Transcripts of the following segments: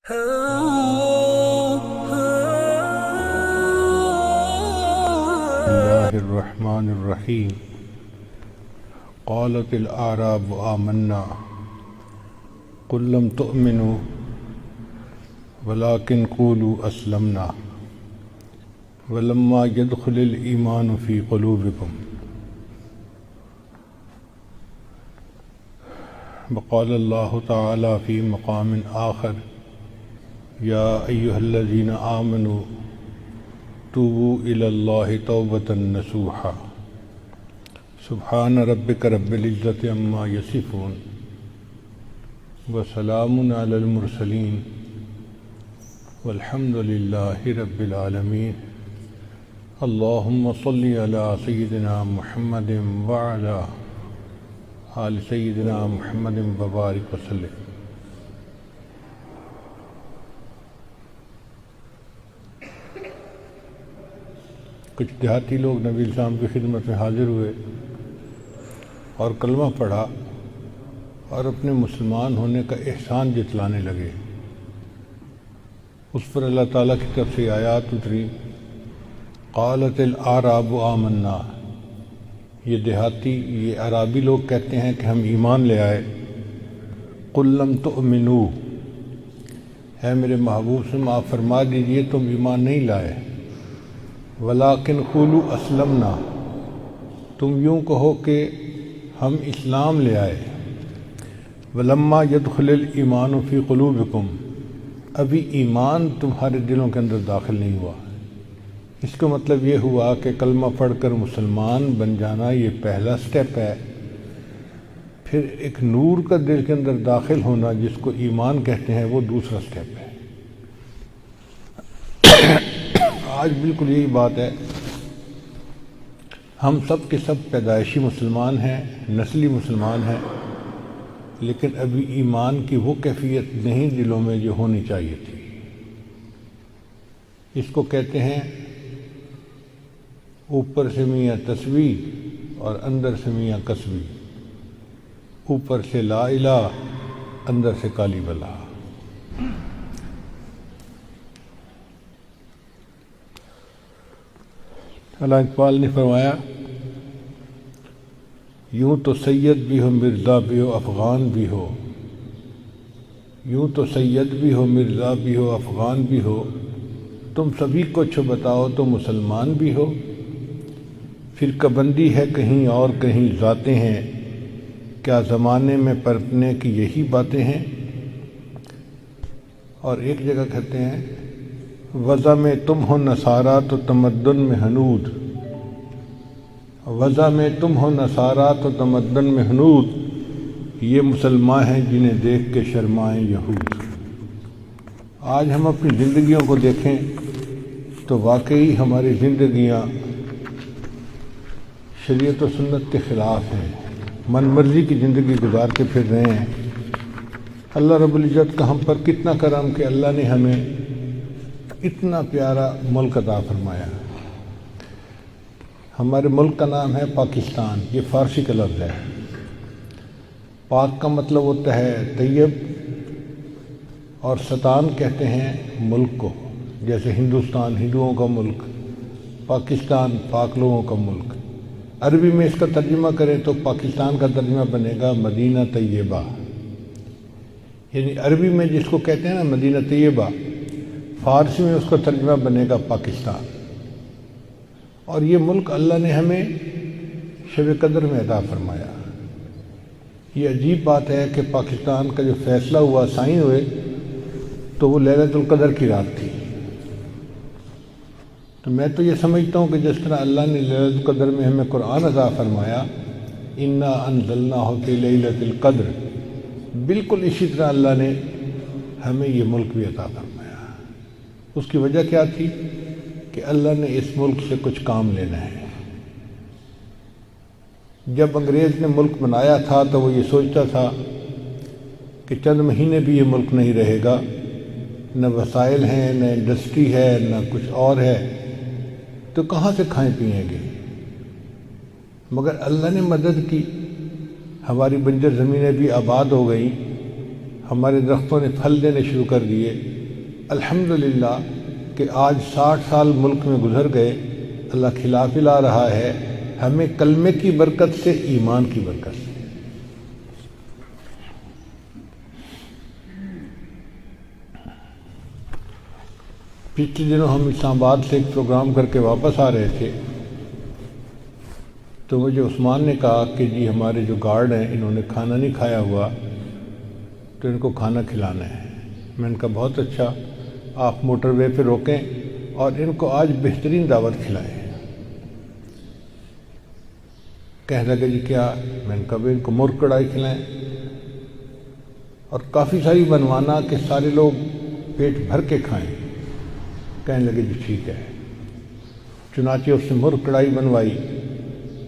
الله الرحمن الرحيم. قالت الأعراب آمنا قل لم تؤمنوا ولكن قولوا أسلمنا ولما يدخل الإيمان في قلوبكم. وقال الله تعالى في مقام آخر يا أيها الذين آمنوا توبوا إلى الله توبة نصوحا سبحان ربك رب العزة عما يصفون وسلام على المرسلين والحمد لله رب العالمين. اللهم صل على سيدنا محمد وعلى آل سيدنا محمد وبارك وسلم. کچھ دیہاتی لوگ نبی السلام کی خدمت میں حاضر ہوئے اور کلمہ پڑھا اور اپنے مسلمان ہونے کا احسان جتلانے لگے. اس پر اللہ تعالیٰ کی طرف سے آیات اتری. قالت الاعراب آمنا، یہ دیہاتی، یہ عرابی لوگ کہتے ہیں کہ ہم ایمان لے آئے. قل لم تؤمنوا، اے میرے محبوب سے آپ فرما دیجئے تم ایمان نہیں لائے. ولیکن قولوا اسلمنا، تم یوں کہو کہ ہم اسلام لے آئے. ولما يدخل الایمان فی قلوبکم، ابھی ایمان تمہارے دلوں کے اندر داخل نہیں ہوا. اس کا مطلب یہ ہوا کہ کلمہ پڑھ کر مسلمان بن جانا یہ پہلا سٹیپ ہے. پھر ایک نور کا دل کے اندر داخل ہونا جس کو ایمان کہتے ہیں وہ دوسرا سٹیپ ہے. آج بالکل یہی بات ہے. ہم سب کے سب پیدائشی مسلمان ہیں، نسلی مسلمان ہیں، لیکن ابھی ایمان کی وہ کیفیت نہیں دلوں میں جو ہونی چاہیے تھی. اس کو کہتے ہیں اوپر سے میاں تسبیح اور اندر سے میاں کسبی، اوپر سے لا الہ اندر سے کالی بلا. علامہ اقبال نے فرمایا یوں تو سید بھی ہو مرزا بھی ہو افغان بھی ہو، یوں تو سید بھی ہو مرزا بھی ہو افغان بھی ہو، تم سبھی کو چھو بتاؤ تو مسلمان بھی ہو. فرقہ بندی ہے کہیں اور کہیں ذاتیں ہیں، کیا زمانے میں پرتنے کی یہی باتیں ہیں. اور ایک جگہ کہتے ہیں وضع میں تم ہو نصارہ تو تمدن میں ہنود، وضع میں تم ہو نصارہ تو تمدن میں ہنود، یہ مسلمان ہیں جنہیں دیکھ کے شرمائیں یہود. آج ہم اپنی زندگیوں کو دیکھیں تو واقعی ہماری زندگیاں شریعت و سنت کے خلاف ہیں. من مرضی کی زندگی گزار کے پھر رہے ہیں. اللہ رب العزت کا ہم پر کتنا کرم کہ اللہ نے ہمیں اتنا پیارا ملک عطا فرمایا. ہمارے ملک کا نام ہے پاکستان. یہ فارسی کا لفظ ہے. پاک کا مطلب ہوتا ہے طیب، اور ستان کہتے ہیں ملک کو. جیسے ہندوستان ہندوؤں کا ملک، پاکستان پاک لوگوں کا ملک. عربی میں اس کا ترجمہ کریں تو پاکستان کا ترجمہ بنے گا مدینہ طیبہ. یعنی عربی میں جس کو کہتے ہیں نا مدینہ طیبہ، فارسی میں اس کا ترجمہ بنے گا پاکستان. اور یہ ملک اللہ نے ہمیں شب قدر میں عطا فرمایا. یہ عجیب بات ہے کہ پاکستان کا جو فیصلہ ہوا، سائن ہوئے، تو وہ لیلۃ القدر کی رات تھی. تو میں تو یہ سمجھتا ہوں کہ جس طرح اللہ نے لیلۃ القدر میں ہمیں قرآن عطا فرمایا انا انزلناہ فی لیلۃ القدر، بالکل اسی طرح اللہ نے ہمیں یہ ملک بھی عطا فرمایا. اس کی وجہ کیا تھی کہ اللہ نے اس ملک سے کچھ کام لینا ہے. جب انگریز نے ملک بنایا تھا تو وہ یہ سوچتا تھا کہ چند مہینے بھی یہ ملک نہیں رہے گا، نہ وسائل ہیں، نہ انڈسٹری ہے، نہ کچھ اور ہے، تو کہاں سے کھائیں پئیں گے. مگر اللہ نے مدد کی، ہماری بنجر زمینیں بھی آباد ہو گئیں، ہمارے درختوں نے پھل دینے شروع کر دیے۔ الحمدللہ کہ آج 60 سال ملک میں گزر گئے، اللہ کھلا پلا رہا ہے ہمیں کلمے کی برکت سے، ایمان کی برکت سے۔ پچھلے دنوں ہم اسلام آباد سے ایک پروگرام کر کے واپس آ رہے تھے، تو مجھے عثمان نے کہا کہ جی ہمارے جو گارڈ ہیں انہوں نے کھانا نہیں کھایا ہوا تو ان کو کھانا کھلانا ہے۔ میں نے کہا بہت اچھا، آپ موٹر وے پہ روکیں اور ان کو آج بہترین دعوت کھلائیں۔ کہنے لگے جی کیا؟ میں نے کہا بھائی ان کو مرغ کڑھائی کھلائیں اور کافی ساری بنوانا کہ سارے لوگ پیٹ بھر کے کھائیں۔ کہنے لگے جی ٹھیک ہے۔ چنانچہ اس نے مرغ کڑھائی بنوائی،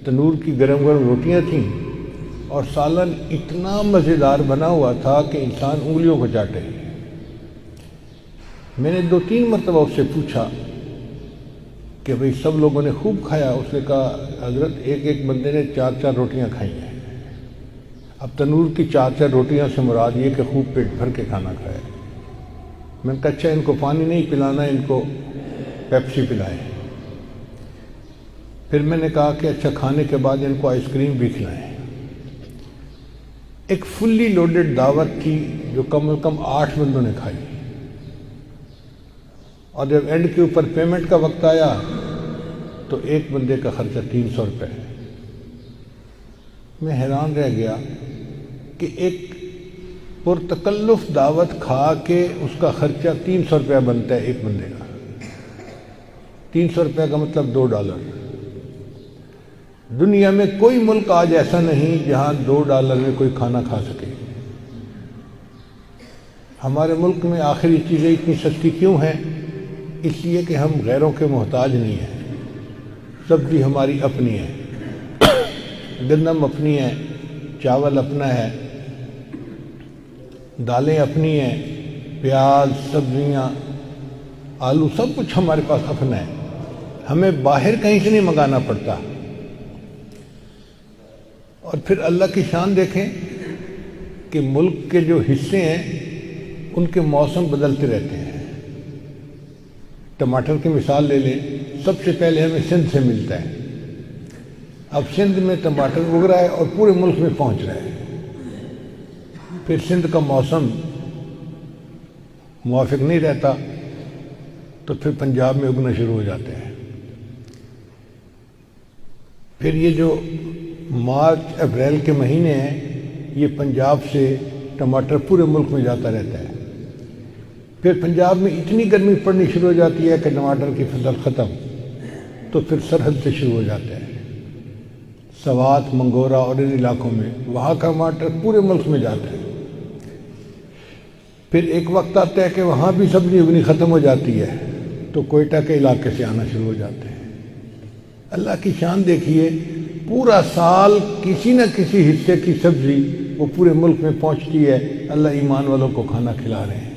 تنور کی گرم گرم روٹیاں تھیں اور سالن اتنا مزیدار بنا ہوا تھا کہ انسان انگلیوں کو چاٹے۔ میں نے 2-3 مرتبہ اس سے پوچھا کہ بھئی سب لوگوں نے خوب کھایا؟ اس نے کہا حضرت ایک بندے نے 4 روٹیاں کھائی ہیں۔ اب تنور کی 4 روٹیاں سے مراد یہ کہ خوب پیٹ بھر کے کھانا کھایا۔ میں نے کہا اچھا ان کو پانی نہیں پلانا، ان کو پیپسی پلائیں۔ پھر میں نے کہا کہ اچھا کھانے کے بعد ان کو آئس کریم بھی کھلائیں۔ ایک فلی لوڈڈ دعوت تھی جو کم از کم 8 بندوں نے کھائی، اور جب اینڈ کے اوپر پیمنٹ کا وقت آیا تو ایک بندے کا خرچہ 300 روپے ہے۔ میں حیران رہ گیا کہ ایک پرتکلف دعوت کھا کے اس کا خرچہ 300 روپیہ بنتا ہے ایک بندے کا۔ 300 روپے کا مطلب $2۔ دنیا میں کوئی ملک آج ایسا نہیں جہاں $2 میں کوئی کھانا کھا سکے۔ ہمارے ملک میں آخر یہ چیزیں اتنی سستی کیوں ہیں؟ اس لیے کہ ہم غیروں کے محتاج نہیں ہیں۔ سبزی ہماری اپنی ہے، گندم اپنی ہے، چاول اپنا ہے، دالیں اپنی ہیں، پیاز، سبزیاں، آلو، سب کچھ ہمارے پاس اپنا ہے۔ ہمیں باہر کہیں سے نہیں منگانا پڑتا۔ اور پھر اللہ کی شان دیکھیں کہ ملک کے جو حصے ہیں ان کے موسم بدلتے رہتے ہیں۔ ٹماٹر کی مثال لے لیں، سب سے پہلے ہمیں سندھ سے ملتا ہے۔ اب سندھ میں ٹماٹر اگ رہا ہے اور پورے ملک میں پہنچ رہا ہے۔ پھر سندھ کا موسم موافق نہیں رہتا تو پھر پنجاب میں اگنا شروع ہو جاتے ہیں۔ پھر یہ جو مارچ اپریل کے مہینے ہیں یہ پنجاب سے ٹماٹر پورے ملک میں جاتا رہتا ہے۔ پھر پنجاب میں اتنی گرمی پڑنی شروع ہو جاتی ہے کہ ٹماٹر کی فصل ختم، تو پھر سرحد سے شروع ہو جاتا ہے، سوات، منگورا اور ان علاقوں میں، وہاں کا ٹماٹر پورے ملک میں جاتا ہے۔ پھر ایک وقت آتا ہے کہ وہاں بھی سبزی اگنی ختم ہو جاتی ہے تو کوئٹہ کے علاقے سے آنا شروع ہو جاتے ہیں۔ اللہ کی شان دیکھیے، پورا سال کسی نہ کسی حصے کی سبزی وہ پورے ملک میں پہنچتی ہے۔ اللہ ایمان والوں کو کھانا کھلا رہے ہیں۔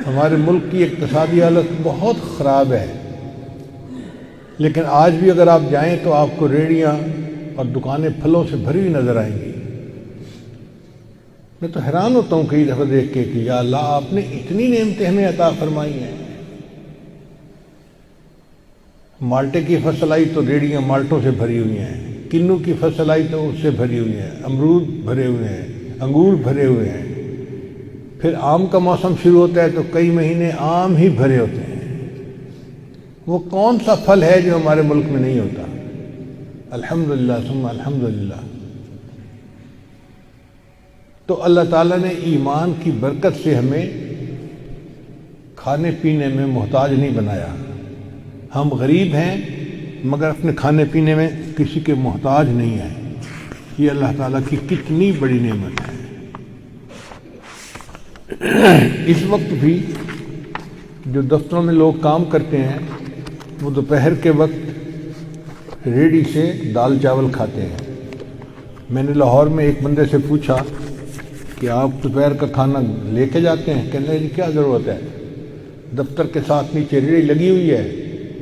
ہمارے ملک کی اقتصادی حالت بہت خراب ہے، لیکن آج بھی اگر آپ جائیں تو آپ کو ریڑیاں اور دکانیں پھلوں سے بھری ہوئی نظر آئیں گی۔ میں تو حیران ہوتا ہوں کئی دفعہ دیکھ کے کہ یا اللہ آپ نے اتنی نعمتیں ہمیں عطا فرمائی ہیں۔ مالٹے کی فصل آئی تو ریڑیاں مالٹوں سے بھری ہوئی ہیں، کنو کی فصل آئی تو اس سے بھری ہوئی ہیں، امرود بھرے ہوئے ہیں، انگور بھرے ہوئے ہیں۔ پھر آم کا موسم شروع ہوتا ہے تو کئی مہینے آم ہی بھرے ہوتے ہیں۔ وہ کون سا پھل ہے جو ہمارے ملک میں نہیں ہوتا؟ الحمدللہ ثم الحمدللہ۔ تو اللہ تعالیٰ نے ایمان کی برکت سے ہمیں کھانے پینے میں محتاج نہیں بنایا۔ ہم غریب ہیں مگر اپنے کھانے پینے میں کسی کے محتاج نہیں ہیں۔ یہ اللہ تعالیٰ کی کتنی بڑی نعمت ہے۔ اس وقت بھی جو دفتروں میں لوگ کام کرتے ہیں وہ دوپہر کے وقت ریڑھی سے دال چاول کھاتے ہیں۔ میں نے لاہور میں ایک بندے سے پوچھا کہ آپ دوپہر کا کھانا لے کے جاتے ہیں؟ کہنے لگے کیا ضرورت ہے، دفتر کے ساتھ نیچے ریڑھی لگی ہوئی ہے،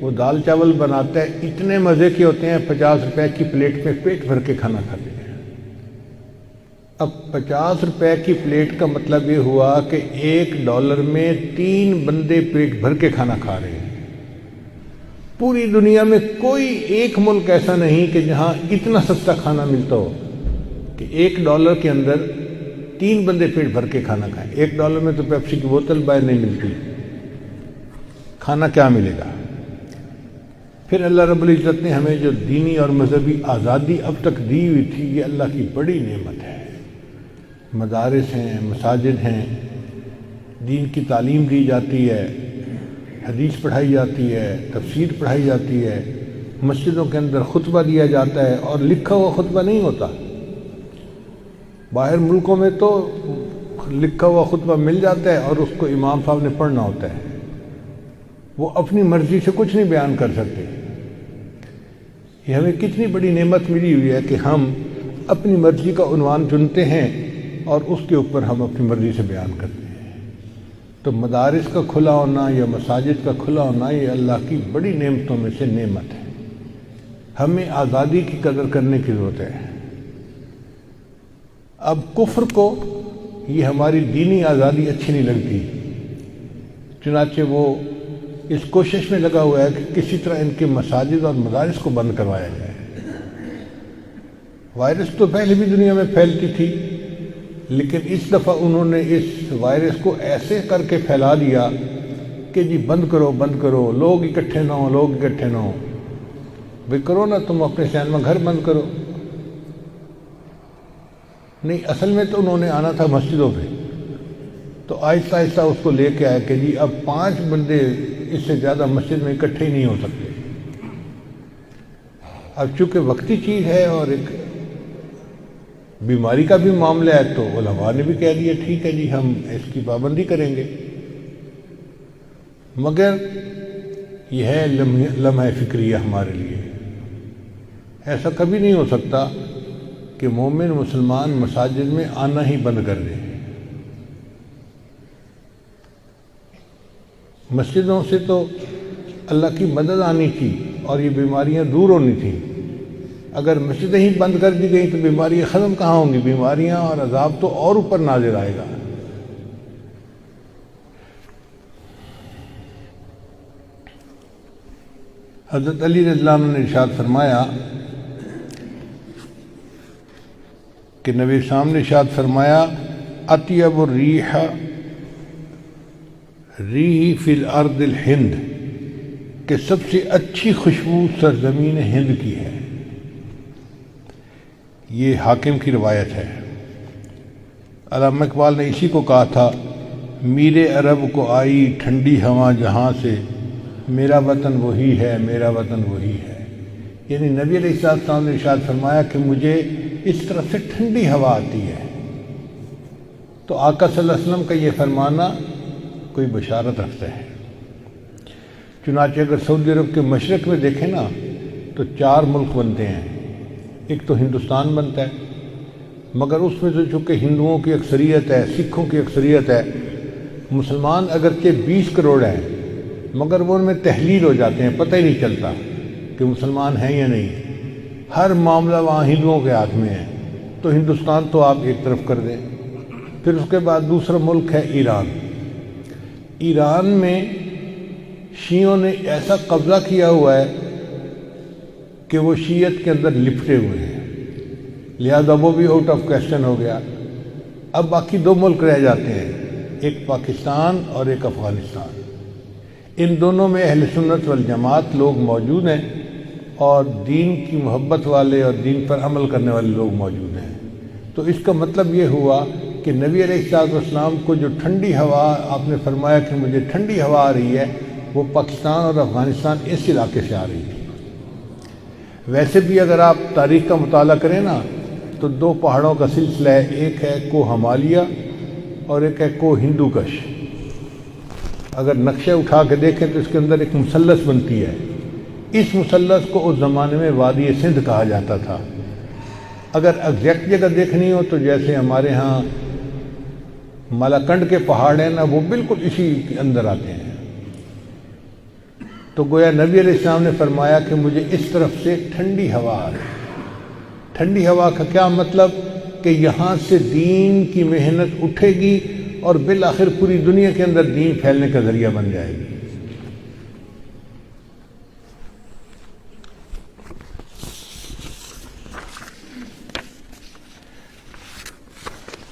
وہ دال چاول بناتا ہے، اتنے مزے کے ہوتے ہیں، 50 روپے کی پلیٹ میں پیٹ بھر کے کھانا کھاتے ہیں۔ اب 50 روپے کی پلیٹ کا مطلب یہ ہوا کہ $1 میں 3 بندے پیٹ بھر کے کھانا کھا رہے ہیں۔ پوری دنیا میں کوئی ایک ملک ایسا نہیں کہ جہاں اتنا سستا کھانا ملتا ہو کہ $1 کے اندر 3 بندے پیٹ بھر کے کھانا کھائیں۔ $1 میں تو پیپسی کی بوتل باہر نہیں ملتی، کھانا کیا ملے گا؟ پھر اللہ رب العزت نے ہمیں جو دینی اور مذہبی آزادی اب تک دی ہوئی تھی، یہ اللہ کی بڑی نعمت ہے۔ مدارس ہیں، مساجد ہیں، دین کی تعلیم دی جاتی ہے، حدیث پڑھائی جاتی ہے، تفسیر پڑھائی جاتی ہے، مسجدوں کے اندر خطبہ دیا جاتا ہے، اور لکھا ہوا خطبہ نہیں ہوتا۔ باہر ملکوں میں تو لکھا ہوا خطبہ مل جاتا ہے اور اس کو امام صاحب نے پڑھنا ہوتا ہے، وہ اپنی مرضی سے کچھ نہیں بیان کر سکتے۔ یہ ہمیں کتنی بڑی نعمت ملی ہوئی ہے کہ ہم اپنی مرضی کا عنوان چنتے ہیں اور اس کے اوپر ہم اپنی مرضی سے بیان کرتے ہیں۔ تو مدارس کا کھلا ہونا یا مساجد کا کھلا ہونا یہ اللہ کی بڑی نعمتوں میں سے نعمت ہے۔ ہمیں آزادی کی قدر کرنے کی ضرورت ہے۔ اب کفر کو یہ ہماری دینی آزادی اچھی نہیں لگتی، چنانچہ وہ اس کوشش میں لگا ہوا ہے کہ کسی طرح ان کے مساجد اور مدارس کو بند کروایا جائے۔ وائرس تو پہلے بھی دنیا میں پھیلتی تھی، لیکن اس دفعہ انہوں نے اس وائرس کو ایسے کر کے پھیلا دیا کہ جی بند کرو بند کرو، لوگ اکٹھے نہ ہوں، لوگ اکٹھے نہ ہوں۔ بھئی کرو نا، تم اپنے سینما گھر بند کرو۔ نہیں، اصل میں تو انہوں نے آنا تھا مسجدوں پہ، تو آہستہ آہستہ اس کو لے کے آئے کہ جی اب 5 بندے اس سے زیادہ مسجد میں اکٹھے ہی نہیں ہو سکتے۔ اب چونکہ وقتی چیز ہے اور ایک بیماری کا بھی معاملہ ہے، تو علماء نے بھی کہہ دیا ٹھیک ہے جی ہم اس کی پابندی کریں گے۔ مگر یہ ہے لمحہ فکریہ ہمارے لیے۔ ایسا کبھی نہیں ہو سکتا کہ مومن مسلمان مساجد میں آنا ہی بند کر دیں۔ مسجدوں سے تو اللہ کی مدد آنی تھی اور یہ بیماریاں دور ہونی تھیں۔ اگر مسجدیں ہی بند کر دی گئی تو بیماریاں ختم کہاں ہوں گی؟ بیماریاں اور عذاب تو اور اوپر نازل آئے گا۔ حضرت علی رضی اللہ عنہ نے ارشاد فرمایا کہ نبی صاحب نے ارشاد فرمایا اطیب الریح ریح فی الارض الہند، کہ سب سے اچھی خوشبو سرزمین ہند کی ہے۔ یہ حاکم کی روایت ہے۔ علامہ اقبال نے اسی کو کہا تھا، میرے عرب کو آئی ٹھنڈی ہوا جہاں سے، میرا وطن وہی ہے، میرا وطن وہی ہے۔ یعنی نبی علیہ السلام نے ارشاد فرمایا کہ مجھے اس طرف سے ٹھنڈی ہوا آتی ہے۔ تو آقا صلی اللہ علیہ وسلم کا یہ فرمانا کوئی بشارت رکھتا ہے۔ چنانچہ اگر سعودی عرب کے مشرق میں دیکھیں نا تو 4 ملک بنتے ہیں۔ ایک تو ہندوستان بنتا ہے، مگر اس میں تو چونکہ ہندوؤں کی اکثریت ہے، سکھوں کی اکثریت ہے، مسلمان اگرچہ 20 کروڑ ہیں مگر وہ ان میں تحلیل ہو جاتے ہیں، پتہ ہی نہیں چلتا کہ مسلمان ہیں یا نہیں۔ ہر معاملہ وہاں ہندوؤں کے ہاتھ میں ہے، تو ہندوستان تو آپ ایک طرف کر دیں۔ پھر اس کے بعد دوسرا ملک ہے ایران۔ ایران میں شیعوں نے ایسا قبضہ کیا ہوا ہے کہ وہ شیعت کے اندر لپٹے ہوئے ہیں، لہذا وہ بھی آؤٹ آف کویسچن ہو گیا۔ اب باقی 2 ملک رہ جاتے ہیں، ایک پاکستان اور ایک افغانستان۔ ان دونوں میں اہل سنت والجماعت لوگ موجود ہیں اور دین کی محبت والے اور دین پر عمل کرنے والے لوگ موجود ہیں۔ تو اس کا مطلب یہ ہوا کہ نبی علیہ السلام کو جو ٹھنڈی ہوا آپ نے فرمایا کہ مجھے ٹھنڈی ہوا آ رہی ہے، وہ پاکستان اور افغانستان اس علاقے سے آ رہی تھی۔ ویسے بھی اگر آپ تاریخ کا مطالعہ کریں نا تو 2 پہاڑوں کا سلسلہ ہے، ایک ہے کوہ ہمالیہ اور ایک ہے کوہ ہندو کش۔ اگر نقشہ اٹھا کے دیکھیں تو اس کے اندر ایک مثلث بنتی ہے۔ اس مثلث کو اس زمانے میں وادی سندھ کہا جاتا تھا۔ اگر ایگزیکٹ جگہ دیکھنی ہو تو جیسے ہمارے ہاں مالاکنڈ کے پہاڑ ہیں نا، وہ بالکل اسی کے اندر آتے ہیں۔ تو گویا نبی علیہ السلام نے فرمایا کہ مجھے اس طرف سے ٹھنڈی ہوا آ رہی ہے۔ ٹھنڈی ہوا کا کیا مطلب کہ یہاں سے دین کی محنت اٹھے گی اور بالآخر پوری دنیا کے اندر دین پھیلنے کا ذریعہ بن جائے گی۔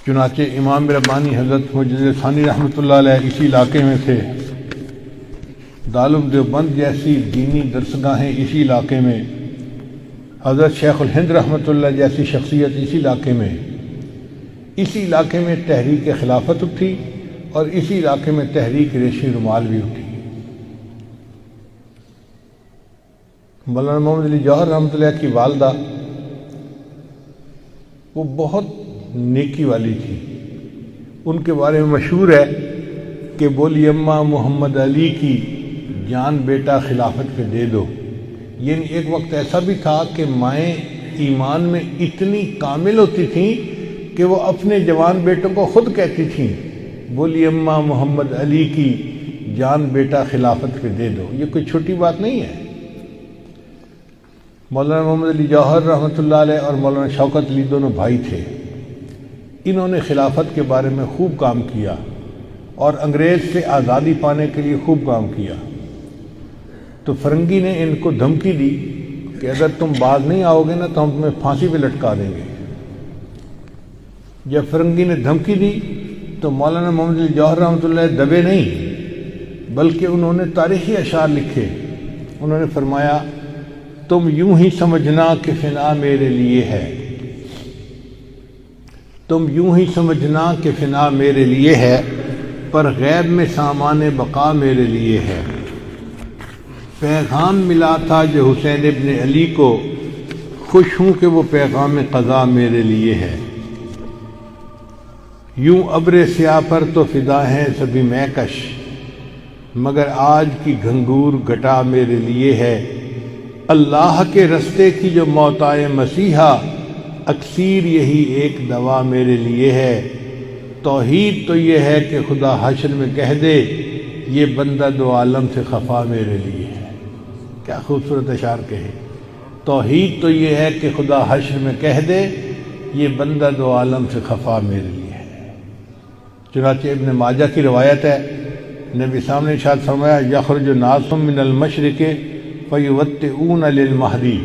چنانچہ امام ربانی حضرت مجدد ثانی رحمۃ اللہ علیہ اسی علاقے میں تھے، دارالعلوم دیوبند جیسی دینی درسگاہیں اسی علاقے میں، حضرت شیخ الہند رحمۃ اللہ جیسی شخصیت اسی علاقے میں تحریک خلافت اٹھی اور اسی علاقے میں تحریک ریشمی رومال بھی اٹھی۔ مولانا محمد علی جوہر رحمۃ اللہ کی والدہ وہ بہت نیکی والی تھی، ان کے بارے میں مشہور ہے کہ بولی اماں محمد علی کی جان بیٹا خلافت پہ دے دو۔ یعنی ایک وقت ایسا بھی تھا کہ مائیں ایمان میں اتنی کامل ہوتی تھیں کہ وہ اپنے جوان بیٹوں کو خود کہتی تھیں بولی اماں محمد علی کی جان بیٹا خلافت پہ دے دو۔ یہ کوئی چھوٹی بات نہیں ہے۔ مولانا محمد علی جوہر رحمۃ اللہ علیہ اور مولانا شوکت علی دونوں بھائی تھے، انہوں نے خلافت کے بارے میں خوب کام کیا اور انگریز سے آزادی پانے کے لیے خوب کام کیا۔ تو فرنگی نے ان کو دھمکی دی کہ اگر تم باز نہیں آؤ گے نا تو ہم تمہیں پھانسی پہ لٹکا دیں گے۔ جب فرنگی نے دھمکی دی تو مولانا محمد علی جوہر رحمۃ اللہ دبے نہیں، بلکہ انہوں نے تاریخی اشعار لکھے۔ انہوں نے فرمایا تم یوں ہی سمجھنا کہ فنا میرے لیے ہے، تم یوں ہی سمجھنا کہ فنا میرے لیے ہے، پر غیب میں سامان بقا میرے لیے ہے۔ پیغام ملا تھا جو حسین ابن علی کو، خوش ہوں کہ وہ پیغام قضا میرے لیے ہے۔ یوں ابر سیاہ پر تو فدا ہیں سبھی مہکش، مگر آج کی گھنگور گٹا میرے لیے ہے۔ اللہ کے رستے کی جو موتائے مسیحا، اکثیر یہی ایک دوا میرے لیے ہے۔ توحید تو یہ ہے کہ خدا حشر میں کہہ دے یہ بندہ دو عالم سے خفا میرے لیے ہے۔ کیا خوبصورت اشعار کہے۔ توحید تو یہ ہے کہ خدا حشر میں کہہ دے یہ بندہ دو عالم سے خفا میرے لیے ہے۔ چنانچہ ابن ماجہ کی روایت ہے، نبی صاحب نے ارشاد فرمایا یخرج ناس من المشرق فیوطئون للمہدی،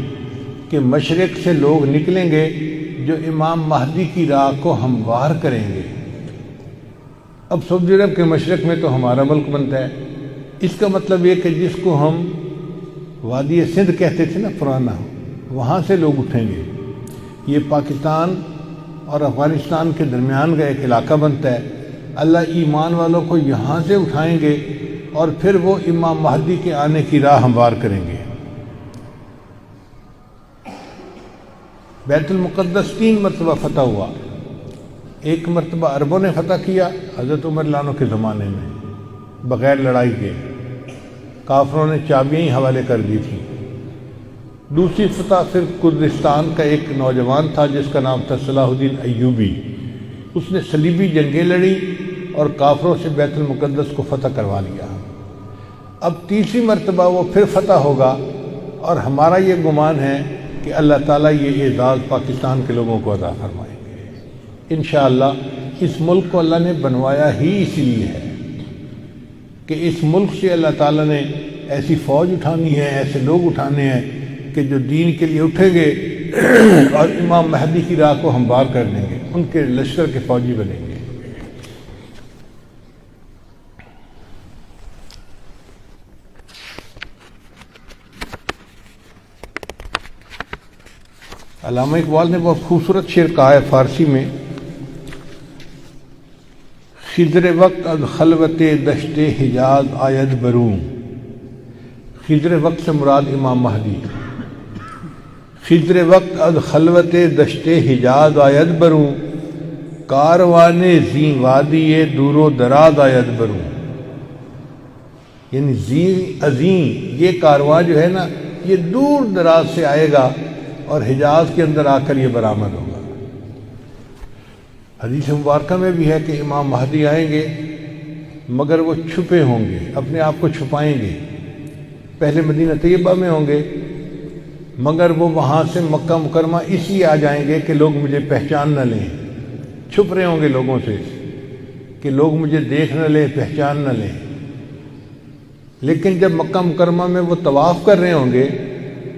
کہ مشرق سے لوگ نکلیں گے جو امام مہدی کی راہ کو ہموار کریں گے۔ اب سعودی عرب کے مشرق میں تو ہمارا ملک بنتا ہے، اس کا مطلب یہ کہ جس کو ہم وادی سندھ کہتے تھے نا پرانا، وہاں سے لوگ اٹھیں گے۔ یہ پاکستان اور افغانستان کے درمیان کا ایک علاقہ بنتا ہے۔ اللہ ایمان والوں کو یہاں سے اٹھائیں گے اور پھر وہ امام مہدی کے آنے کی راہ ہموار کریں گے۔ بیت المقدس 3 مرتبہ فتح ہوا۔ ایک مرتبہ عربوں نے فتح کیا حضرت عمر رضی اللہ عنہ کے زمانے میں بغیر لڑائی کے، کافروں نے چابیاں ہی حوالے کر دی تھیں۔ دوسری فتح پھر کردستان کا ایک نوجوان تھا جس کا نام تھا صلاح الدین ایوبی، اس نے صلیبی جنگیں لڑی اور کافروں سے بیت المقدس کو فتح کروا لیا۔ اب تیسری مرتبہ وہ پھر فتح ہوگا اور ہمارا یہ گمان ہے کہ اللہ تعالیٰ یہ اعزاز پاکستان کے لوگوں کو عطا فرمائیں گے انشاءاللہ۔ اس ملک کو اللہ نے بنوایا ہی اسی لیے ہے کہ اس ملک سے اللہ تعالیٰ نے ایسی فوج اٹھانی ہے، ایسے لوگ اٹھانے ہیں کہ جو دین کے لیے اٹھیں گے اور امام مہدی کی راہ کو ہموار کر دیں گے، ان کے لشکر کے فوجی بنیں گے۔ علامہ اقبال نے بہت خوبصورت شعر کہا ہے فارسی میں، خضر وقت از خلوت دشت حجاز آید بروں۔ خضر وقت سے مراد امام مہدی۔ خضر وقت از خلوت دشت حجاز آید بروں، کاروان زی وادی دور و دراز آید بروں۔ یعنی زی عظیم یہ کارواں جو ہے نا یہ دور دراز سے آئے گا اور حجاز کے اندر آ کر یہ برآمد ہوگا۔ حدیث مبارکہ میں بھی ہے کہ امام مہدی آئیں گے مگر وہ چھپے ہوں گے، اپنے آپ کو چھپائیں گے۔ پہلے مدینہ طیبہ میں ہوں گے، مگر وہ وہاں سے مکہ مکرمہ اس لیے آ جائیں گے کہ لوگ مجھے پہچان نہ لیں، چھپ رہے ہوں گے لوگوں سے کہ لوگ مجھے دیکھ نہ لیں، پہچان نہ لیں۔ لیکن جب مکہ مکرمہ میں وہ طواف کر رہے ہوں گے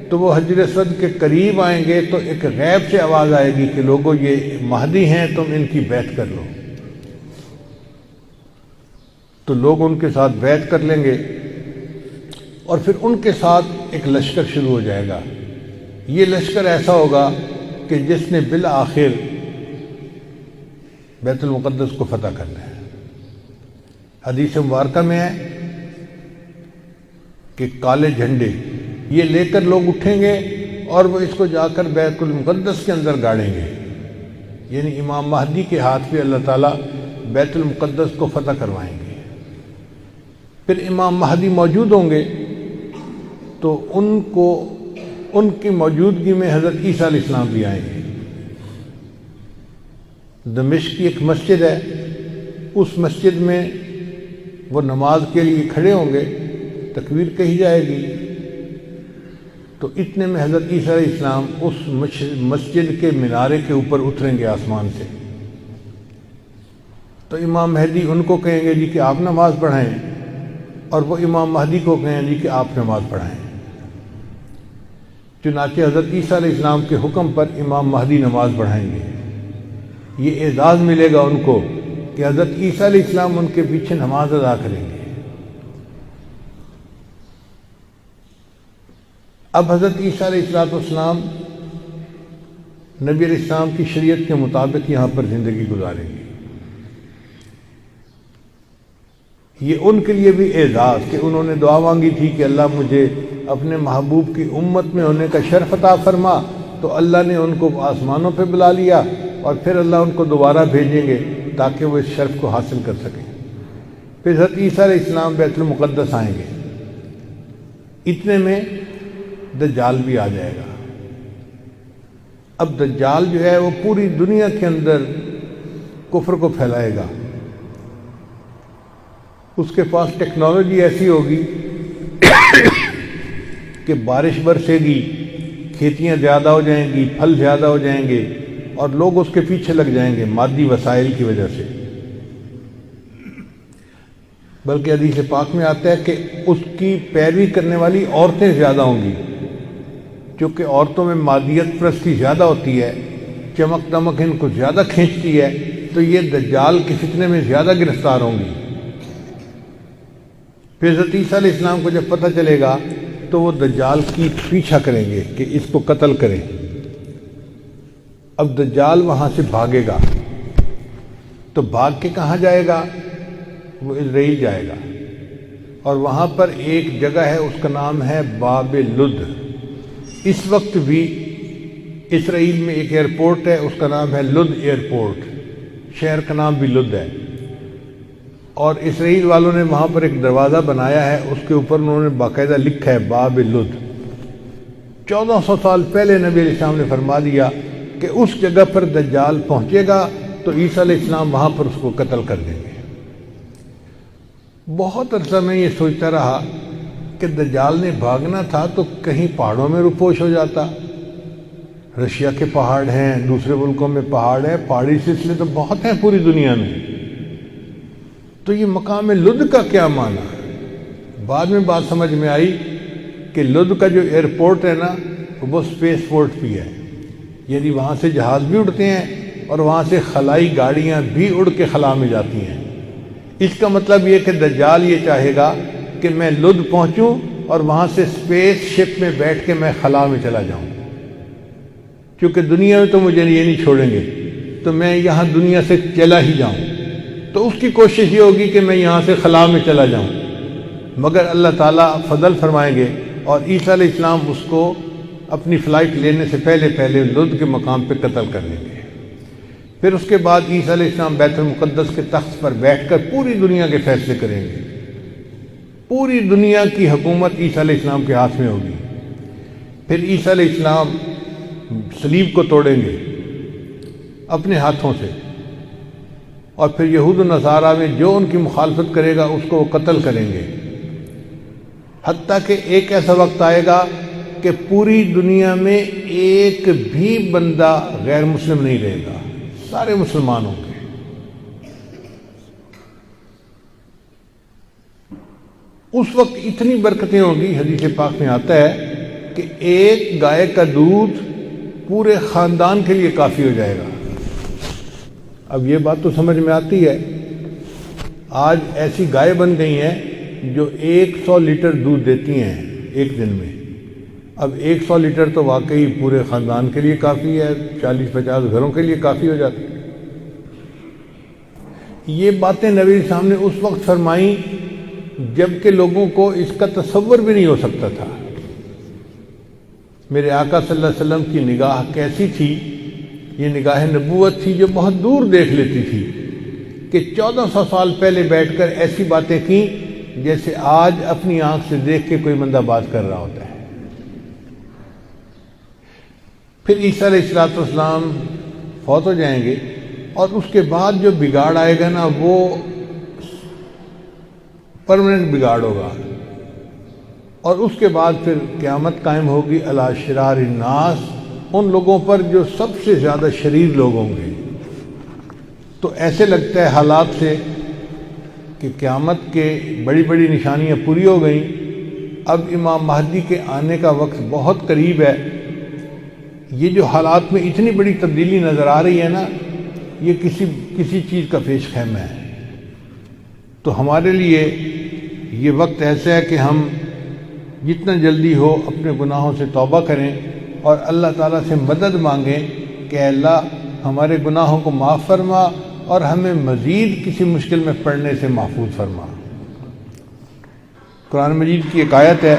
تو وہ حجر اسود کے قریب آئیں گے تو ایک غیب سے آواز آئے گی کہ لوگوں یہ مہدی ہیں، تم ان کی بیعت کر لو۔ تو لوگ ان کے ساتھ بیعت کر لیں گے اور پھر ان کے ساتھ ایک لشکر شروع ہو جائے گا۔ یہ لشکر ایسا ہوگا کہ جس نے بالآخر بیت المقدس کو فتح کرنا ہے۔ حدیث مبارکہ میں ہے کہ کالے جھنڈے یہ لے کر لوگ اٹھیں گے اور وہ اس کو جا کر بیت المقدس کے اندر گاڑیں گے، یعنی امام مہدی کے ہاتھ پہ اللہ تعالیٰ بیت المقدس کو فتح کروائیں گے۔ پھر امام مہدی موجود ہوں گے تو ان کی موجودگی میں حضرت عیسیٰ علیہ السلام بھی آئیں گے۔ دمشق کی ایک مسجد ہے، اس مسجد میں وہ نماز کے لیے کھڑے ہوں گے، تکبیر کہی جائے گی تو اتنے میں حضرت عیسیٰ علیہ السلام اس مسجد کے مینارے کے اوپر اتریں گے آسمان سے۔ تو امام مہدی ان کو کہیں گے جی کہ آپ نماز پڑھائیں، اور وہ امام مہدی کو کہیں جی کہ آپ نماز پڑھائیں۔ چنانچہ حضرت عیسیٰ علیہ السلام کے حکم پر امام مہدی نماز پڑھائیں گے۔ یہ اعزاز ملے گا ان کو کہ حضرت عیسیٰ علیہ السلام ان کے پیچھے نماز ادا کریں گے۔ اب حضرت عیسیٰ علیہ السلام نبی علیہ السلام کی شریعت کے مطابق یہاں پر زندگی گزاریں گے۔ یہ ان کے لیے بھی اعزاز کہ انہوں نے دعا مانگی تھی کہ اللہ مجھے اپنے محبوب کی امت میں ہونے کا شرف عطا فرما، تو اللہ نے ان کو آسمانوں پہ بلا لیا اور پھر اللہ ان کو دوبارہ بھیجیں گے تاکہ وہ اس شرف کو حاصل کر سکیں۔ پھر حضرت عیسیٰ علیہ السلام بیت المقدس آئیں گے، اتنے میں دجال بھی آ جائے گا۔ اب دجال جو ہے وہ پوری دنیا کے اندر کفر کو پھیلائے گا۔ اس کے پاس ٹیکنالوجی ایسی ہوگی کہ بارش برسے گی، کھیتیاں زیادہ ہو جائیں گی، پھل زیادہ ہو جائیں گے اور لوگ اس کے پیچھے لگ جائیں گے مادی وسائل کی وجہ سے۔ بلکہ حدیث پاک میں آتا ہے کہ اس کی پیروی کرنے والی عورتیں زیادہ ہوں گی، چونکہ عورتوں میں مادیت پرستی زیادہ ہوتی ہے، چمک دمک ان کو زیادہ کھینچتی ہے، تو یہ دجال کے فتنے میں زیادہ گرفتار ہوں گی۔ پھر حضرت عیسیٰ علیہ السلام کو جب پتہ چلے گا تو وہ دجال کی پیچھا کریں گے کہ اس کو قتل کریں۔ اب دجال وہاں سے بھاگے گا تو بھاگ کے کہاں جائے گا؟ وہ اسرائیل جائے گا، اور وہاں پر ایک جگہ ہے اس کا نام ہے باب لد۔ اس وقت بھی اسرائیل میں ایک ایئرپورٹ ہے، اس کا نام ہے لد ایئرپورٹ، شہر کا نام بھی لد ہے، اور اسرائیل والوں نے وہاں پر ایک دروازہ بنایا ہے، اس کے اوپر انہوں نے باقاعدہ لکھا ہے باب لد۔ 1400 سال پہلے نبی علیہ السلام نے فرما دیا کہ اس جگہ پر دجال پہنچے گا تو عیسیٰ علیہ السلام وہاں پر اس کو قتل کر دیں گے۔ بہت عرصہ میں یہ سوچتا رہا کہ دجال نے بھاگنا تھا تو کہیں پہاڑوں میں روپوش ہو جاتا۔ رشیا کے پہاڑ ہیں، دوسرے ملکوں میں پہاڑ ہیں، پہاڑی سلسلے تو بہت ہیں پوری دنیا میں، تو یہ مقام لد کا کیا معنی؟ بعد میں بات سمجھ میں آئی کہ لد کا جو ایئرپورٹ ہے نا وہ اسپیس پورٹ بھی ہے، یعنی وہاں سے جہاز بھی اڑتے ہیں اور وہاں سے خلائی گاڑیاں بھی اڑ کے خلا میں جاتی ہیں۔ اس کا مطلب یہ کہ دجال یہ چاہے گا کہ میں لد پہنچوں اور وہاں سے اسپیس شپ میں بیٹھ کے میں خلا میں چلا جاؤں، کیونکہ دنیا میں تو مجھے یہ نہیں چھوڑیں گے، تو میں یہاں دنیا سے چلا ہی جاؤں۔ تو اس کی کوشش یہ ہوگی کہ میں یہاں سے خلا میں چلا جاؤں، مگر اللہ تعالیٰ فضل فرمائیں گے اور عیسیٰ علیہ السلام اس کو اپنی فلائٹ لینے سے پہلے لد کے مقام پہ قتل کر لیں گے۔ پھر اس کے بعد عیسیٰ علیہ السلام بیت المقدس کے تخت پر بیٹھ کر پوری دنیا کے فیصلے کریں گے۔ پوری دنیا کی حکومت عیسیٰ علیہ السلام کے ہاتھ میں ہوگی۔ پھر عیسیٰ علیہ السلام صلیب کو توڑیں گے اپنے ہاتھوں سے، اور پھر یہود و نصارہ میں جو ان کی مخالفت کرے گا اس کو وہ قتل کریں گے، حتیٰ کہ ایک ایسا وقت آئے گا کہ پوری دنیا میں ایک بھی بندہ غیر مسلم نہیں رہے گا، سارے مسلمان ہوں گے۔ اس وقت اتنی برکتیں ہوں گی، حدیث پاک میں آتا ہے کہ ایک گائے کا دودھ پورے خاندان کے لیے کافی ہو جائے گا۔ اب یہ بات تو سمجھ میں آتی ہے، آج ایسی گائے بن گئی ہیں جو 100 لیٹر دودھ دیتی ہیں ایک دن میں۔ اب 100 لیٹر تو واقعی پورے خاندان کے لیے کافی ہے، 40-50 گھروں کے لیے کافی ہو جاتی ہے۔ یہ باتیں نبی صاحب نے اس وقت فرمائیں جب کہ لوگوں کو اس کا تصور بھی نہیں ہو سکتا تھا۔ میرے آقا صلی اللہ علیہ وسلم کی نگاہ کیسی تھی؟ یہ نگاہ نبوت تھی جو بہت دور دیکھ لیتی تھی، کہ 1400 سال پہلے بیٹھ کر ایسی باتیں کیں جیسے آج اپنی آنکھ سے دیکھ کے کوئی بندہ بات کر رہا ہوتا ہے۔ پھر عیسیٰ علیہ السلام فوت ہو جائیں گے، اور اس کے بعد جو بگاڑ آئے گا نا وہ پرماننٹ بگاڑ ہوگا، اور اس کے بعد پھر قیامت قائم ہوگی علی شرار الناس، ان لوگوں پر جو سب سے زیادہ شریر لوگ ہوں گے۔ تو ایسے لگتا ہے حالات سے کہ قیامت کے بڑی بڑی نشانیاں پوری ہو گئیں، اب امام مہدی کے آنے کا وقت بہت قریب ہے۔ یہ جو حالات میں اتنی بڑی تبدیلی نظر آ رہی ہے نا، یہ کسی چیز کا پیش خیمہ ہے۔ تو ہمارے لیے یہ وقت ایسا ہے کہ ہم جتنا جلدی ہو اپنے گناہوں سے توبہ کریں اور اللہ تعالیٰ سے مدد مانگیں کہ اللہ ہمارے گناہوں کو معاف فرما اور ہمیں مزید کسی مشکل میں پڑنے سے محفوظ فرما۔ قرآن مجید کی ایک آیت ہے،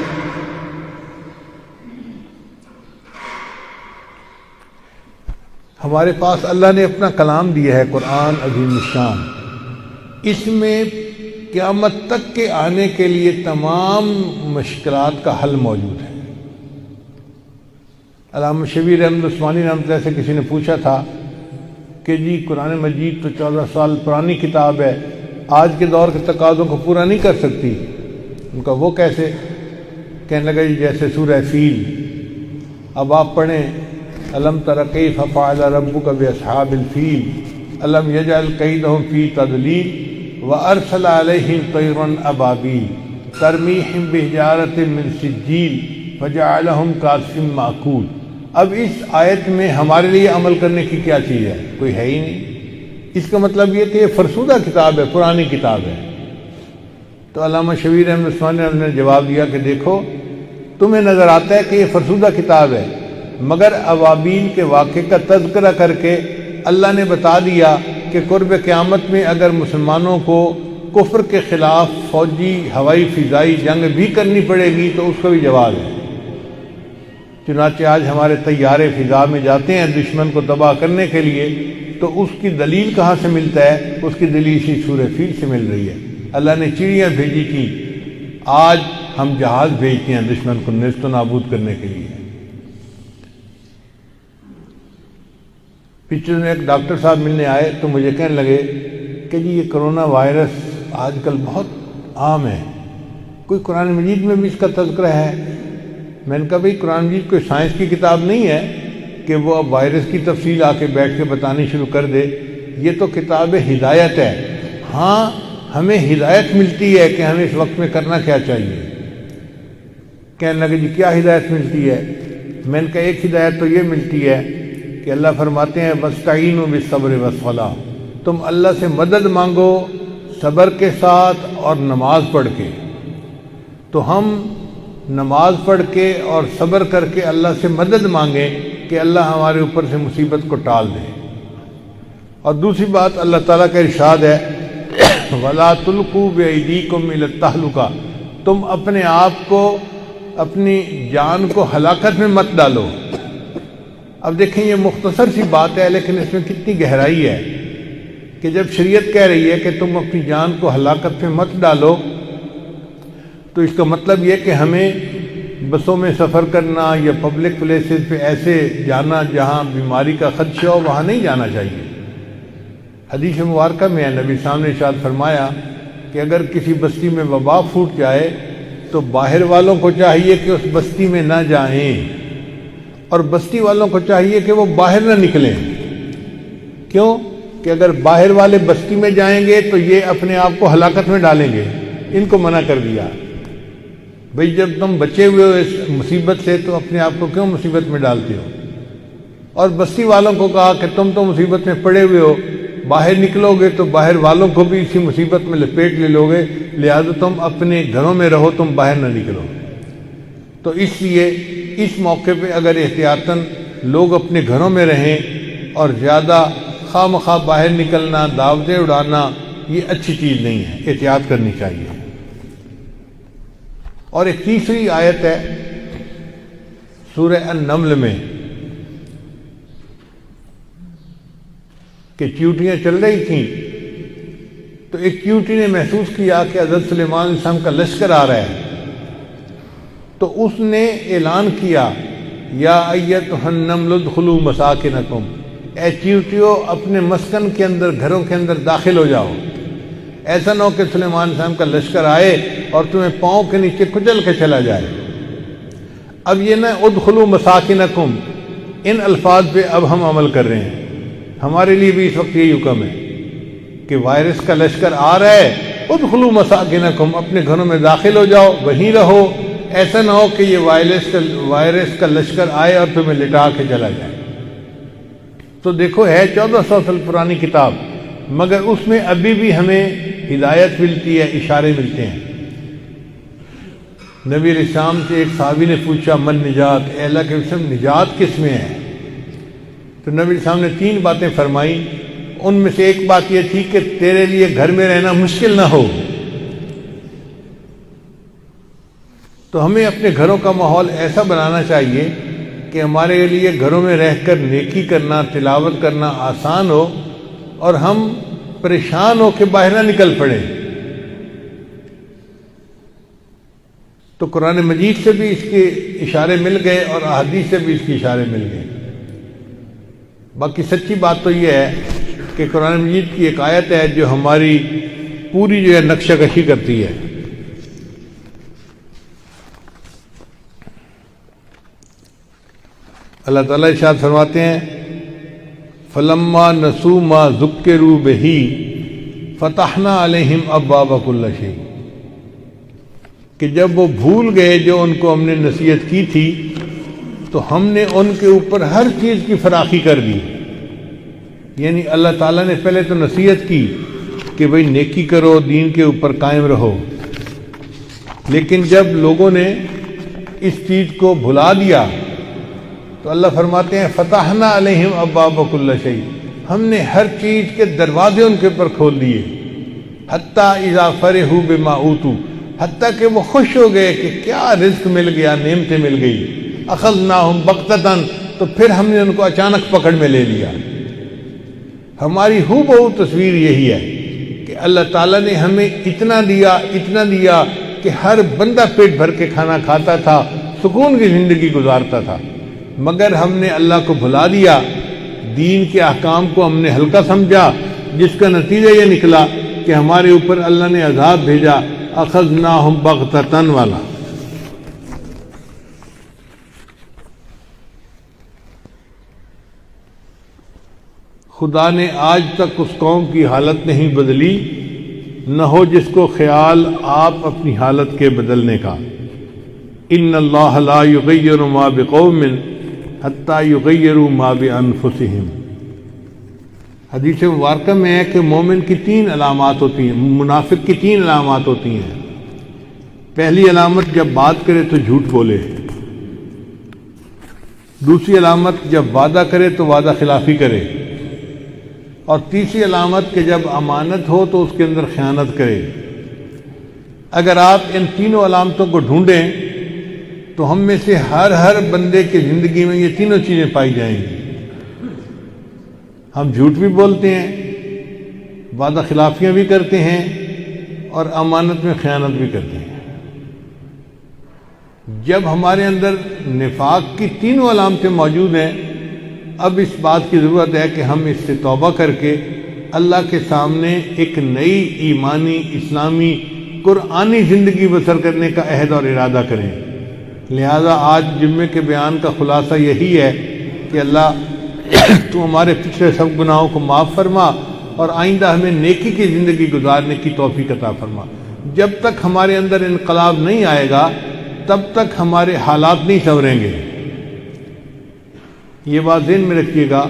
ہمارے پاس اللہ نے اپنا کلام دیا ہے قرآن عظیم الشان، اس میں قیامت تک کے آنے کے لیے تمام مشکلات کا حل موجود ہے۔ علامہ شبیر احمد عثمانی رحمۃ اللہ سے کسی نے پوچھا تھا کہ جی قرآن مجید تو 14 سال پرانی کتاب ہے، آج کے دور کے تقاضوں کو پورا نہیں کر سکتی۔ ان کا وہ کیسے؟ کہنے لگا جی جیسے سورہ فیل، اب آپ پڑھیں الم تر کیف فعل ربک باصحاب الفیل الم یجعل کیدہم فی تضلیل وارسل علیہم طیرا ابابیل ترمیہم بحجارۃ من سجیل فجعلہم کعصف مأکول۔ اب اس آیت میں ہمارے لیے عمل کرنے کی کیا چیز ہے؟ کوئی ہے ہی نہیں۔ اس کا مطلب یہ کہ یہ فرسودہ کتاب ہے، پرانی کتاب ہے۔ تو علامہ شبیر احمد عثمانی نے جواب دیا کہ دیکھو تمہیں نظر آتا ہے کہ یہ فرسودہ کتاب ہے، مگر ابابیل کے واقعے کا تذکرہ کر کے اللہ نے بتا دیا کہ قرب قیامت میں اگر مسلمانوں کو کفر کے خلاف فوجی ہوائی فضائی جنگ بھی کرنی پڑے گی تو اس کا بھی جواز ہے۔ چنانچہ آج ہمارے طیارے فضا میں جاتے ہیں دشمن کو تباہ کرنے کے لیے، تو اس کی دلیل کہاں سے ملتا ہے؟ اس کی دلیل اسی سورہ فیل سے مل رہی ہے۔ اللہ نے چڑیاں بھیجی تھی، آج ہم جہاز بھیجتے ہیں دشمن کو نیست و نابود کرنے کے لیے۔ پچھلے دن ایک ڈاکٹر صاحب ملنے آئے تو مجھے کہنے لگے کہ جی یہ کرونا وائرس آج کل بہت عام ہے، کوئی قرآن مجید میں بھی اس کا تذکرہ ہے؟ میں نے کہا بھئی قرآن مجید کوئی سائنس کی کتاب نہیں ہے کہ وہ اب وائرس کی تفصیل آ کے بیٹھ کے بتانی شروع کر دے، یہ تو کتاب ہدایت ہے۔ ہاں ہمیں ہدایت ملتی ہے کہ ہمیں اس وقت میں کرنا کیا چاہیے۔ کہنے لگے جی کیا ہدایت ملتی ہے؟ میں نے کہا ایک ہدایت تو یہ ملتی ہے کہ اللہ فرماتے ہیں وَاسْتَعِینُوا بِالصَّبْرِ وَالصَّلَاةِ، تم اللہ سے مدد مانگو صبر کے ساتھ اور نماز پڑھ کے۔ تو ہم نماز پڑھ کے اور صبر کر کے اللہ سے مدد مانگیں کہ اللہ ہمارے اوپر سے مصیبت کو ٹال دے۔ اور دوسری بات اللہ تعالیٰ کا ارشاد ہے وَلَا تُلْقُوا بِأَيْدِيكُمْ إِلَى التَّهْلُكَةِ، تم اپنے آپ کو اپنی جان کو ہلاکت میں مت ڈالو۔ اب دیکھیں یہ مختصر سی بات ہے لیکن اس میں کتنی گہرائی ہے کہ جب شریعت کہہ رہی ہے کہ تم اپنی جان کو ہلاکت میں مت ڈالو تو اس کا مطلب یہ کہ ہمیں بسوں میں سفر کرنا یا پبلک پلیسز پہ ایسے جانا جہاں بیماری کا خدشہ ہو وہاں نہیں جانا چاہیے۔ حدیث مبارکہ میں نبی صاحب نے ارشاد فرمایا کہ اگر کسی بستی میں وبا پھوٹ جائے تو باہر والوں کو چاہیے کہ اس بستی میں نہ جائیں، اور بستی والوں کو چاہیے کہ وہ باہر نہ نکلیں۔ کیوں کہ اگر باہر والے بستی میں جائیں گے تو یہ اپنے آپ کو ہلاکت میں ڈالیں گے، ان کو منع کر دیا۔ بھئی جب تم بچے ہوئے ہو اس مصیبت سے تو اپنے آپ کو کیوں مصیبت میں ڈالتے ہو؟ اور بستی والوں کو کہا کہ تم تو مصیبت میں پڑے ہوئے ہو، باہر نکلو گے تو باہر والوں کو بھی اسی مصیبت میں لپیٹ لے لو گے، لہذا تم اپنے گھروں میں رہو، تم باہر نہ نکلو۔ تو اس لیے اس موقع پہ اگر احتیاطاً لوگ اپنے گھروں میں رہیں اور زیادہ خواہ مخواہ باہر نکلنا، دعوتیں اڑانا، یہ اچھی چیز نہیں ہے، احتیاط کرنی چاہیے۔ اور ایک تیسری آیت ہے سورہ النمل میں کہ چیونٹیاں چل رہی تھیں تو ایک چیونٹی نے محسوس کیا کہ حضرت سلیمان علیہ السلام کا لشکر آ رہا ہے، تو اس نے اعلان کیا یا ایتھا النمل ادخلوا مساکنکم، اے چیونٹیوں اپنے مسکن کے اندر، گھروں کے اندر داخل ہو جاؤ۔ ایسا نہ ہو کہ سلیمان علیہ السلام کا لشکر آئے اور تمہیں پاؤں کے نیچے کچل کے چلا جائے۔ اب یہ نہ ادخلوا مساکنکم، ان الفاظ پہ اب ہم عمل کر رہے ہیں، ہمارے لیے بھی اس وقت یہی حکم ہے کہ وائرس کا لشکر آ رہا ہے، ادخلوا مساکنکم، اپنے گھروں میں داخل ہو جاؤ، وہیں رہو۔ ایسا نہ ہو کہ یہ وائرس کا لشکر آئے اور تمہیں لٹا کے چلا جائے۔ تو دیکھو ہے 1400 سال پرانی کتاب، مگر اس میں ابھی بھی ہمیں ہدایت ملتی ہے، اشارے ملتے ہیں۔ نبی علیہ السلام سے ایک صحابی نے پوچھا من نجات، اے اللہ کے رسول نجات کس میں ہے؟ تو نبی علیہ السلام نے 3 باتیں فرمائیں، ان میں سے ایک بات یہ تھی کہ تیرے لیے گھر میں رہنا مشکل نہ ہو۔ تو ہمیں اپنے گھروں کا ماحول ایسا بنانا چاہیے کہ ہمارے لیے گھروں میں رہ کر نیکی کرنا، تلاوت کرنا آسان ہو، اور ہم پریشان ہو کے باہر نہ نکل پڑیں۔ تو قرآن مجید سے بھی اس کے اشارے مل گئے اور احادیث سے بھی اس کے اشارے مل گئے۔ باقی سچی بات تو یہ ہے کہ قرآن مجید کی ایک آیت ہے جو ہماری پوری جو ہے نقشہ کشی کرتی ہے۔ اللہ تعالیٰ ارشاد فرماتے ہیں فَلَمَّا نَسُوا مَا ذُكِّرُوا بِهِ فَتَحْنَا عَلَيْهِمْ أَبْوَابَ كُلِّ شَيْءٍ، کہ جب وہ بھول گئے جو ان کو ہم نے نصیحت کی تھی تو ہم نے ان کے اوپر ہر چیز کی فراخی کر دی۔ یعنی اللہ تعالیٰ نے پہلے تو نصیحت کی کہ بھئی نیکی کرو، دین کے اوپر قائم رہو، لیکن جب لوگوں نے اس چیز کو بھلا دیا تو اللہ فرماتے ہیں فتحنا علیہم ابواب کل شیء، ہم نے ہر چیز کے دروازے ان کے اوپر کھول دیے، حتیٰ اذا فرحوا بما اوتوا، حتیٰ کہ وہ خوش ہو گئے کہ کیا رزق مل گیا، نعمتیں مل گئی، اخذناہم بغتۃ، تو پھر ہم نے ان کو اچانک پکڑ میں لے لیا۔ ہماری ہو بہو تصویر یہی ہے کہ اللہ تعالیٰ نے ہمیں اتنا دیا کہ ہر بندہ پیٹ بھر کے کھانا کھاتا تھا، سکون کی زندگی گزارتا تھا، مگر ہم نے اللہ کو بھلا دیا، دین کے احکام کو ہم نے ہلکا سمجھا، جس کا نتیجہ یہ نکلا کہ ہمارے اوپر اللہ نے عذاب بھیجا، اخذناہم بغتۃ والا۔ خدا نے آج تک اس قوم کی حالت نہیں بدلی، نہ ہو جس کو خیال آپ اپنی حالت کے بدلنے کا۔ ان اللہ لا یغیر ما بقوم حتی یغیروا ما بانفسہم۔ حدیث مبارکہ میں ہے کہ مومن کی 3 علامات ہوتی ہیں، منافق کی 3 علامات ہوتی ہیں۔ پہلی علامت جب بات کرے تو جھوٹ بولے، دوسری علامت جب وعدہ کرے تو وعدہ خلافی کرے، اور تیسری علامت کہ جب امانت ہو تو اس کے اندر خیانت کرے۔ اگر آپ ان تینوں علامتوں کو ڈھونڈیں تو ہم میں سے ہر بندے کی زندگی میں یہ تینوں چیزیں پائی جائیں گی۔ ہم جھوٹ بھی بولتے ہیں، وعدہ خلافیاں بھی کرتے ہیں، اور امانت میں خیانت بھی کرتے ہیں۔ جب ہمارے اندر نفاق کی تینوں علامتیں موجود ہیں، اب اس بات کی ضرورت ہے کہ ہم اس سے توبہ کر کے اللہ کے سامنے ایک نئی ایمانی اسلامی قرآنی زندگی بسر کرنے کا عہد اور ارادہ کریں۔ لہذا آج جمعے کے بیان کا خلاصہ یہی ہے کہ اللہ تو ہمارے پچھلے سب گناہوں کو معاف فرما اور آئندہ ہمیں نیکی کی زندگی گزارنے کی توفیق عطا فرما۔ جب تک ہمارے اندر انقلاب نہیں آئے گا تب تک ہمارے حالات نہیں سنوریں گے۔ یہ بات ذہن میں رکھیے گا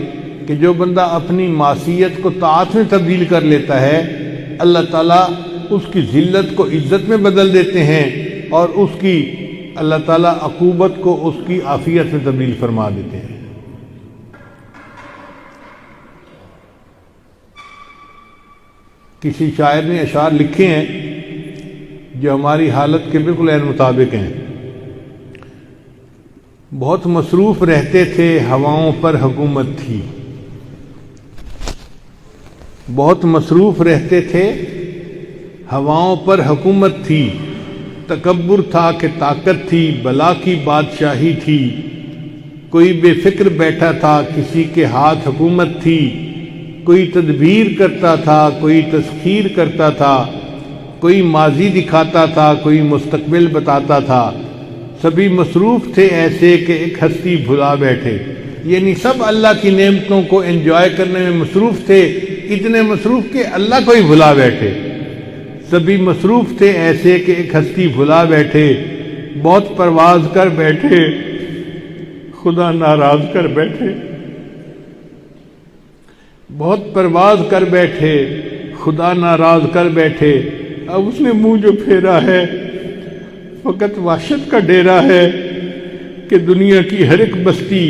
کہ جو بندہ اپنی معصیت کو طاعت میں تبدیل کر لیتا ہے اللہ تعالیٰ اس کی ذلت کو عزت میں بدل دیتے ہیں اور اس کی اللہ تعالیٰ عقوبت کو اس کی عافیت میں تبدیل فرما دیتے ہیں۔ کسی شاعر نے اشعار لکھے ہیں جو ہماری حالت کے بالکل عین مطابق ہیں۔ بہت مصروف رہتے تھے ہواؤں پر حکومت تھی، بہت مصروف رہتے تھے ہواؤں پر حکومت تھی، تکبر تھا کہ طاقت تھی، بلا کی بادشاہی تھی، کوئی بے فکر بیٹھا تھا کسی کے ہاتھ حکومت تھی، کوئی تدبیر کرتا تھا کوئی تسخیر کرتا تھا، کوئی ماضی دکھاتا تھا کوئی مستقبل بتاتا تھا، سبھی مصروف تھے ایسے کہ ایک ہستی بھلا بیٹھے۔ یعنی سب اللہ کی نعمتوں کو انجوائے کرنے میں مصروف تھے، اتنے مصروف کہ اللہ کو ہی بھلا بیٹھے۔ سبھی مصروف تھے ایسے کہ ایک ہستی بھلا بیٹھے، بہت پرواز کر بیٹھے خدا ناراض کر بیٹھے، بہت پرواز کر بیٹھے خدا ناراض کر بیٹھے۔ اب اس نے منہ جو پھیرا ہے فقط وحشت کا ڈیرا ہے کہ دنیا کی ہر ایک بستی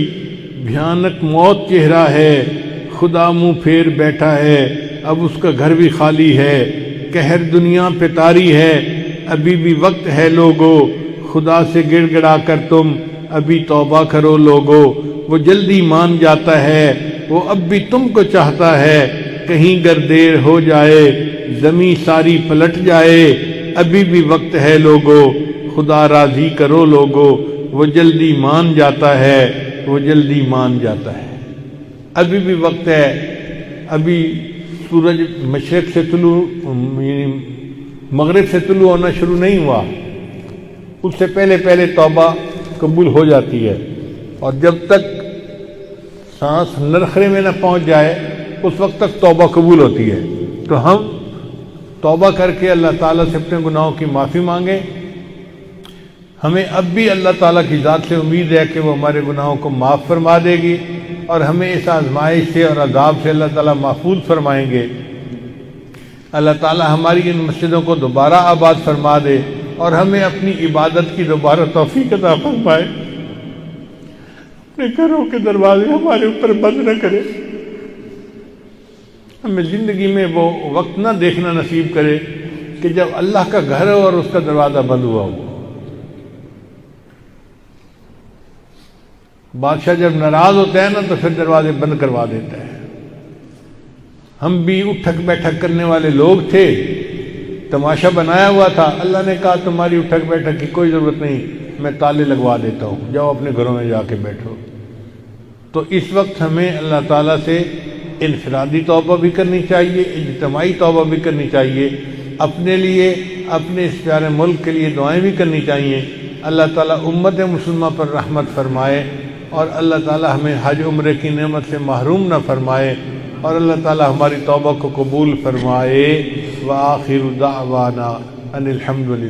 بھیانک موت چہرہ ہے، خدا منہ پھیر بیٹھا ہے اب اس کا گھر بھی خالی ہے، قہر دنیا پہ طاری ہے ابھی بھی وقت ہے لوگو، خدا سے گڑ گڑا کر تم ابھی توبہ کرو لوگو، وہ جلدی مان جاتا ہے وہ اب بھی تم کو چاہتا ہے، کہیں گر دیر ہو جائے زمیں ساری پلٹ جائے، ابھی بھی وقت ہے لوگو خدا راضی کرو لوگو، وہ جلدی مان جاتا ہے وہ جلدی مان جاتا ہے۔ ابھی بھی وقت ہے، ابھی سورج مشرق سے طلوع مغرب سے طلوع ہونا شروع نہیں ہوا، اس سے پہلے پہلے توبہ قبول ہو جاتی ہے، اور جب تک سانس نرخرے میں نہ پہنچ جائے اس وقت تک توبہ قبول ہوتی ہے۔ تو ہم توبہ کر کے اللہ تعالیٰ سے اپنے گناہوں کی معافی مانگیں۔ ہمیں اب بھی اللہ تعالیٰ کی ذات سے امید ہے کہ وہ ہمارے گناہوں کو معاف فرما دے گی اور ہمیں اس آزمائش سے اور عذاب سے اللہ تعالیٰ محفوظ فرمائیں گے۔ اللہ تعالیٰ ہماری ان مسجدوں کو دوبارہ آباد فرما دے اور ہمیں اپنی عبادت کی دوبارہ توفیق عطا فرمائے، اپنے گھروں کے دروازے ہمارے اوپر بند نہ کرے، ہمیں زندگی میں وہ وقت نہ دیکھنا نصیب کرے کہ جب اللہ کا گھر ہو اور اس کا دروازہ بند ہوا ہو۔ بادشاہ جب ناراض ہوتا ہے نا تو پھر دروازے بند کروا دیتا ہے۔ ہم بھی اٹھک بیٹھک کرنے والے لوگ تھے، تماشا بنایا ہوا تھا، اللہ نے کہا تمہاری اٹھک بیٹھک کی کوئی ضرورت نہیں، میں تالے لگوا دیتا ہوں، جاؤ اپنے گھروں میں جا کے بیٹھو۔ تو اس وقت ہمیں اللہ تعالیٰ سے انفرادی توبہ بھی کرنی چاہیے، اجتماعی توبہ بھی کرنی چاہیے، اپنے لیے اپنے اس پیارے ملک کے لیے دعائیں بھی کرنی چاہیے۔ اللہ تعالیٰ امت مسلمہ پر رحمت فرمائے اور اللہ تعالیٰ ہمیں حج عمرے کی نعمت سے محروم نہ فرمائے اور اللہ تعالیٰ ہماری توبہ کو قبول فرمائے۔ وآخر دعوانا ان الحمد للہ۔